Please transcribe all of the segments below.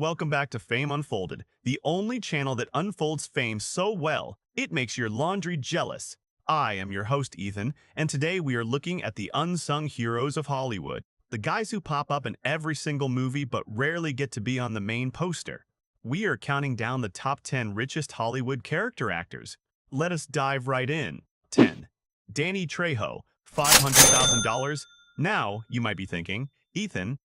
Welcome back to Fame Unfolded, the only channel that unfolds fame so well, it makes your laundry jealous. I am your host, Ethan, and today we are looking at the unsung heroes of Hollywood, the guys who pop up in every single movie but rarely get to be on the main poster. We are counting down the top 10 richest Hollywood character actors. Let us dive right in. 10. Danny Trejo, $500,000. Now, you might be thinking, Ethan,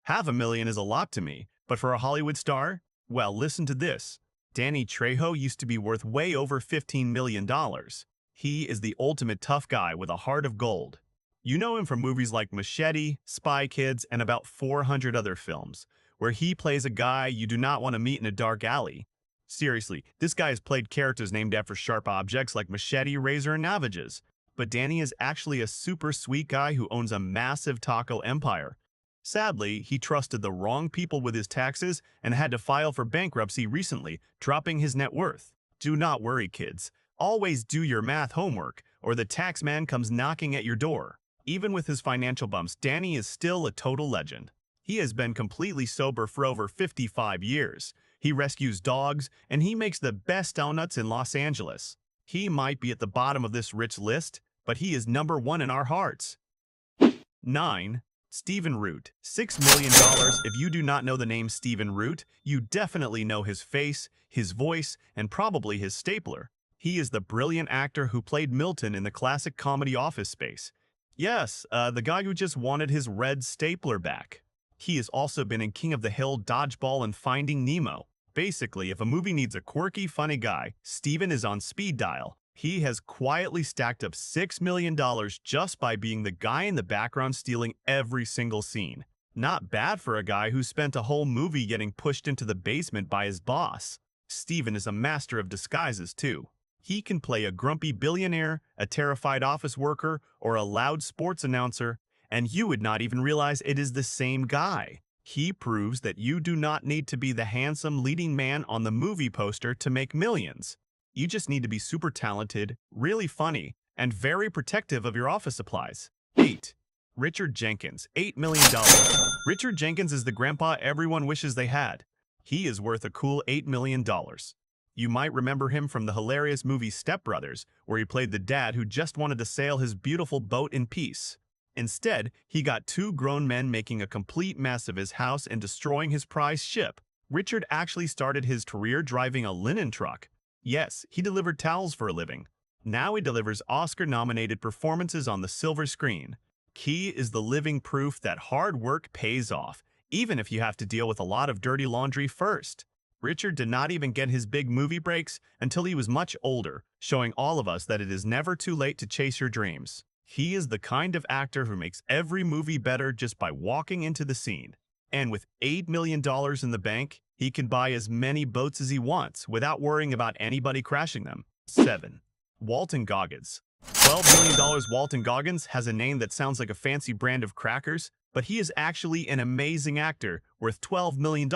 $500,000 is a lot to me, but for a Hollywood star? Well, listen to this. Danny Trejo used to be worth way over $15 million. He is the ultimate tough guy with a heart of gold. You know him from movies like Machete, Spy Kids, and about 400 other films, where he plays a guy you do not want to meet in a dark alley. Seriously, this guy has played characters named after sharp objects like machete, razor, and navages. But Danny is actually a super sweet guy who owns a massive taco empire. Sadly, he trusted the wrong people with his taxes and had to file for bankruptcy recently, dropping his net worth. Do not worry, kids. Always do your math homework, or the tax man comes knocking at your door. Even with his financial bumps, Danny is still a total legend. He has been completely sober for over 55 years. He rescues dogs, and he makes the best donuts in Los Angeles. He might be at the bottom of this rich list, but he is number one in our hearts. 9. Stephen Root, $6 million. If you do not know the name Stephen Root, you definitely know his face, his voice, and probably his stapler. He is the brilliant actor who played Milton in the classic comedy Office Space. Yes, the guy who just wanted his red stapler back. He has also been in King of the Hill, Dodgeball, and Finding Nemo. Basically, if a movie needs a quirky, funny guy, Stephen is on speed dial. He has quietly stacked up $6 million just by being the guy in the background stealing every single scene. Not bad for a guy who spent a whole movie getting pushed into the basement by his boss. Stephen is a master of disguises, too. He can play a grumpy billionaire, a terrified office worker, or a loud sports announcer, and you would not even realize it is the same guy. He proves that you do not need to be the handsome leading man on the movie poster to make millions. You just need to be super talented, really funny, and very protective of your office supplies. 8. Richard Jenkins, $8 million. Richard Jenkins is the grandpa everyone wishes they had. He is worth a cool $8 million. You might remember him from the hilarious movie Step Brothers, where he played the dad who just wanted to sail his beautiful boat in peace. Instead, he got two grown men making a complete mess of his house and destroying his prized ship. Richard actually started his career driving a linen truck. Yes, he delivered towels for a living. Now he delivers Oscar-nominated performances on the silver screen. He is the living proof that hard work pays off, even if you have to deal with a lot of dirty laundry first. Richard did not even get his big movie breaks until he was much older, showing all of us that it is never too late to chase your dreams. He is the kind of actor who makes every movie better just by walking into the scene. And with $8 million in the bank, he can buy as many boats as he wants without worrying about anybody crashing them. 7. Walton Goggins, $12 million. Walton Goggins has a name that sounds like a fancy brand of crackers, but he is actually an amazing actor worth $12 million.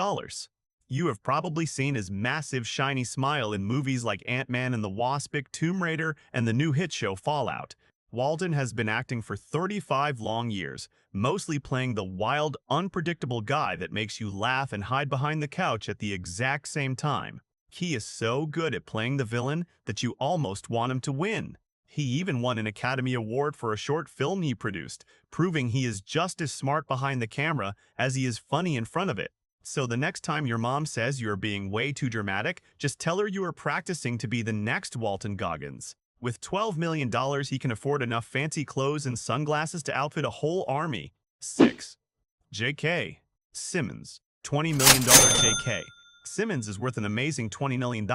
You have probably seen his massive, shiny smile in movies like Ant-Man and the Wasp, Tomb Raider, and the new hit show Fallout. Walton has been acting for 35 long years, mostly playing the wild, unpredictable guy that makes you laugh and hide behind the couch at the exact same time. He is so good at playing the villain that you almost want him to win. He even won an Academy Award for a short film he produced, proving he is just as smart behind the camera as he is funny in front of it. So the next time your mom says you are being way too dramatic, just tell her you are practicing to be the next Walton Goggins. With $12 million, he can afford enough fancy clothes and sunglasses to outfit a whole army. 6. J.K. Simmons, $20 million. J.K. Simmons is worth an amazing $20 million,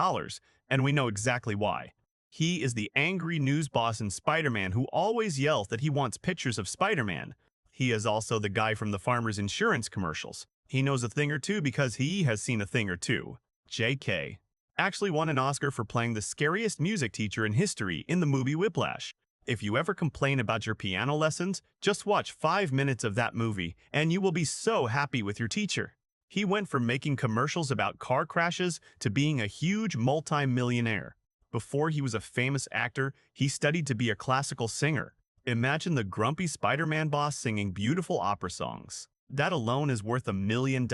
and we know exactly why. He is the angry news boss in Spider-Man who always yells that he wants pictures of Spider-Man. He is also the guy from the Farmers Insurance commercials. He knows a thing or two because he has seen a thing or two. J.K. actually won an Oscar for playing the scariest music teacher in history in the movie Whiplash. If you ever complain about your piano lessons, just watch 5 minutes of that movie and you will be so happy with your teacher. He went from making commercials about car crashes to being a huge multi-millionaire. Before he was a famous actor, he studied to be a classical singer. Imagine the grumpy Spider-Man boss singing beautiful opera songs. That alone is worth $1 million.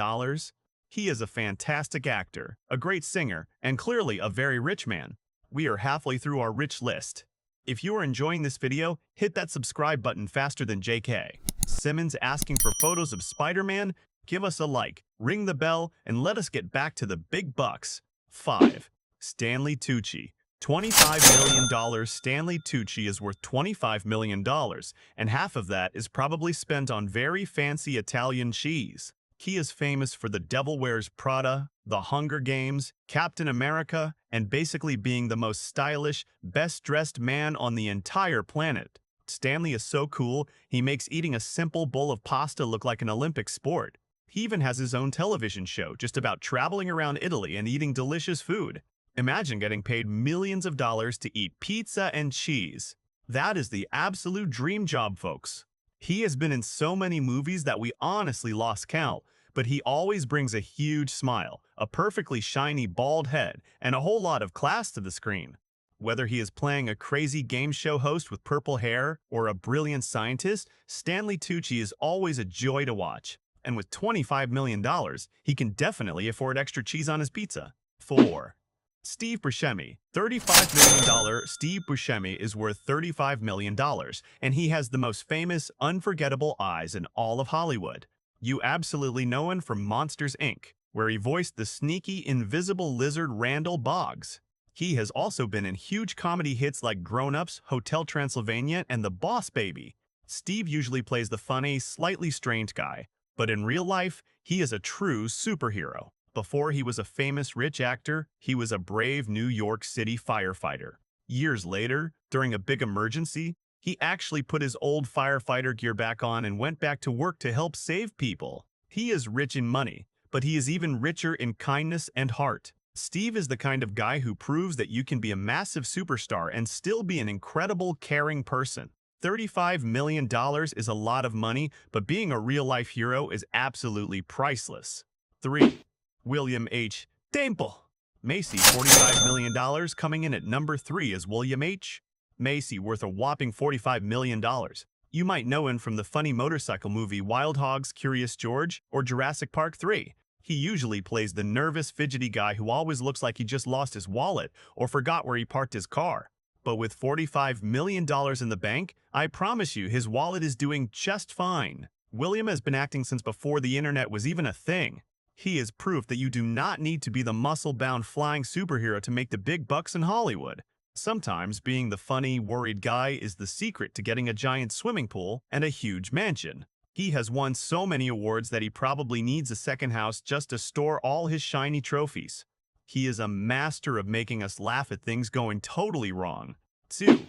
He is a fantastic actor, a great singer, and clearly a very rich man. We are halfway through our rich list. If you are enjoying this video, hit that subscribe button faster than JK. Simmons asking for photos of Spider-Man? Give us a like, ring the bell, and let us get back to the big bucks. 5. Stanley Tucci. $25 million. Stanley Tucci is worth $25 million, and half of that is probably spent on very fancy Italian cheese. He is famous for The Devil Wears Prada, The Hunger Games, Captain America, and basically being the most stylish, best-dressed man on the entire planet. Stanley is so cool, he makes eating a simple bowl of pasta look like an Olympic sport. He even has his own television show just about traveling around Italy and eating delicious food. Imagine getting paid millions of dollars to eat pizza and cheese. That is the absolute dream job, folks. He has been in so many movies that we honestly lost count, but he always brings a huge smile, a perfectly shiny bald head, and a whole lot of class to the screen. Whether he is playing a crazy game show host with purple hair or a brilliant scientist, Stanley Tucci is always a joy to watch. And with $25 million, he can definitely afford extra cheese on his pizza. 4. Steve Buscemi. $35 million. Steve Buscemi is worth $35 million, and he has the most famous, unforgettable eyes in all of Hollywood. You absolutely know him from Monsters, Inc., where he voiced the sneaky, invisible lizard Randall Boggs. He has also been in huge comedy hits like Grown Ups, Hotel Transylvania, and The Boss Baby. Steve usually plays the funny, slightly strange guy, but in real life, he is a true superhero. Before he was a famous rich actor, he was a brave New York City firefighter. Years later, during a big emergency, he actually put his old firefighter gear back on and went back to work to help save people. He is rich in money, but he is even richer in kindness and heart. Steve is the kind of guy who proves that you can be a massive superstar and still be an incredible, caring person. $35 million is a lot of money, but being a real-life hero is absolutely priceless. 3. William H. Temple. Macy, $45 million, coming in at number 3 is William H. Macy, worth a whopping $45 million. You might know him from the funny motorcycle movie Wild Hogs, Curious George, or Jurassic Park 3. He usually plays the nervous, fidgety guy who always looks like he just lost his wallet or forgot where he parked his car. But with $45 million in the bank, I promise you his wallet is doing just fine. William has been acting since before the internet was even a thing. He is proof that you do not need to be the muscle-bound flying superhero to make the big bucks in Hollywood. Sometimes being the funny, worried guy is the secret to getting a giant swimming pool and a huge mansion. He has won so many awards that he probably needs a second house just to store all his shiny trophies. He is a master of making us laugh at things going totally wrong. 2.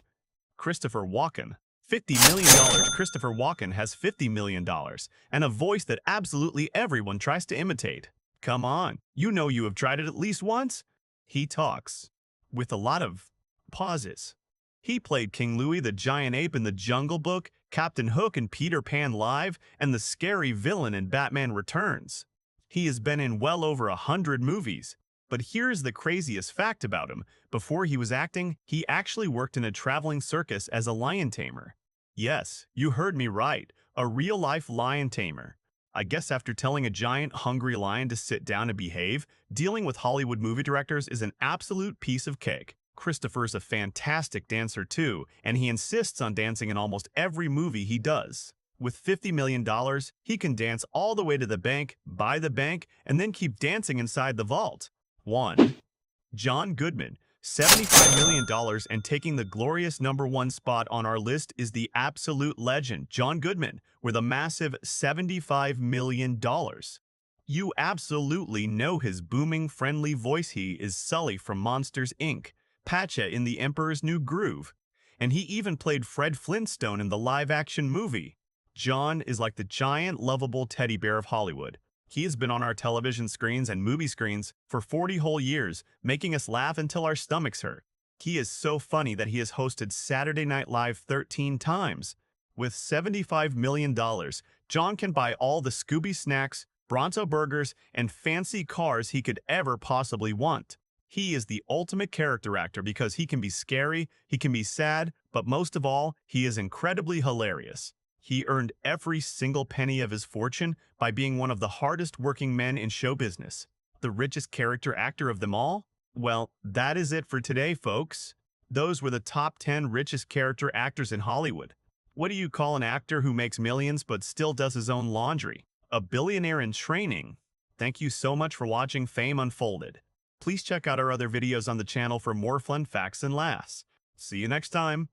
Christopher Walken. $50 million. Christopher Walken has $50 million and a voice that absolutely everyone tries to imitate. Come on, you know you have tried it at least once. He talks with a lot of pauses. He played King Louie the Giant Ape in The Jungle Book, Captain Hook in Peter Pan Live, and the scary villain in Batman Returns. He has been in well over 100 movies. But here's the craziest fact about him. Before he was acting, he actually worked in a traveling circus as a lion tamer. Yes, you heard me right, a real-life lion tamer. I guess after telling a giant, hungry lion to sit down and behave, dealing with Hollywood movie directors is an absolute piece of cake. Christopher's a fantastic dancer too, and he insists on dancing in almost every movie he does. With $50 million, he can dance all the way to the bank, buy the bank, and then keep dancing inside the vault. 1. John Goodman. $75 million, and taking the glorious number 1 spot on our list is the absolute legend, John Goodman, with a massive $75 million. You absolutely know his booming, friendly voice. He is Sully from Monsters, Inc., Pacha in The Emperor's New Groove, and he even played Fred Flintstone in the live-action movie. John is like the giant, lovable teddy bear of Hollywood. He has been on our television screens and movie screens for 40 whole years, making us laugh until our stomachs hurt. He is so funny that he has hosted Saturday Night Live 13 times. With $75 million, John can buy all the Scooby snacks, Bronto burgers, and fancy cars he could ever possibly want. He is the ultimate character actor because he can be scary, he can be sad, but most of all, he is incredibly hilarious. He earned every single penny of his fortune by being one of the hardest working men in show business. The richest character actor of them all? Well, that is it for today, folks. Those were the top 10 richest character actors in Hollywood. What do you call an actor who makes millions but still does his own laundry? A billionaire in training. Thank you so much for watching Fame Unfolded. Please check out our other videos on the channel for more fun facts and laughs. See you next time.